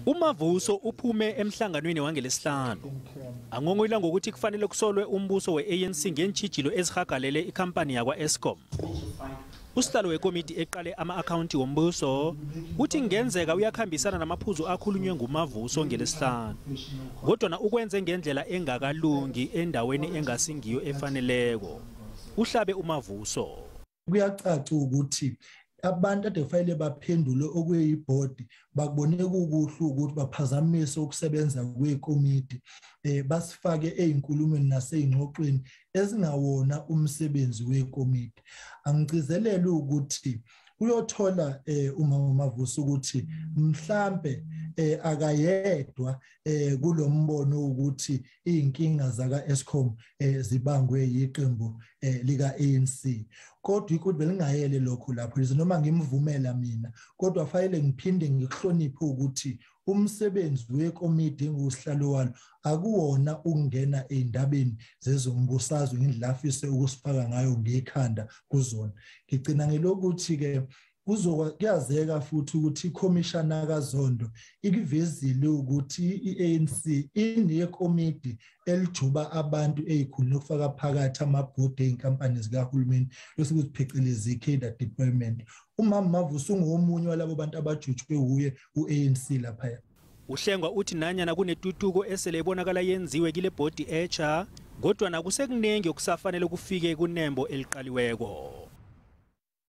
uMavuso uphume emhlanganweni wangelesihlanu. Angongoyila ngokuthi kufanele kusolwe umbuso we-ANC ngentshijilo ezihagalele ikhampani yakwa-Eskom. Usihlalo wekomiti eqale ama-akhawunti wombuso uthi ngenzeka uyakhambisana namaphuzu akhulunywe nguMavuso ngelesihlanu. Kodwa ukwenze ngendlela engakalungi endaweni engasingiyo efaneleko. Uhlabe uMavuso. Kuyacaca ukuthi abantu ade kufanele baphendule okuyibhodi bakubone kukuhle ukuthi baphazamise ukusebenza kwekomiti basifake ezinkulumweni nasezingxoxweni ezingawona umsebenzi wekomiti. Angicizelele ukuthi uyothola uMavuso ukuthi mhlambe akayedwa kulombono ukuthi inkinga zaka Eskom zibangwe yiqembu lika ANC. Kodwa ukuthi belingayele lokho lapho noma ngimvumela mina kodwa fanele ngiphinde ngikuhloniphe ukuthi umsebenzi wekomiti ngusihlalo walo akuwona ukungena endabeni zezombusazwe ngidlafise ukusifaka ngayo ngekhanda kuzona. Ngicina ngelokuthi ke kuyazeka futhi ukuthi ikhomishana kaZondo ikuvezile ukuthi iANC inekomiti elijuba abantu ezikhulu ukufaka phakathi amabhodi einkampani zikahulumeni lesikuthi phecelezi cadre deployment. uMavuso ungomunye walabo bantu abajujwe uye uANC lapha. UHlengwa uthi nanyana kunetutuko esele ebonakala yenziwe kule bhodi etsha kodwa nakusekunengi okusafanele kufike kunembo eliqaliweko.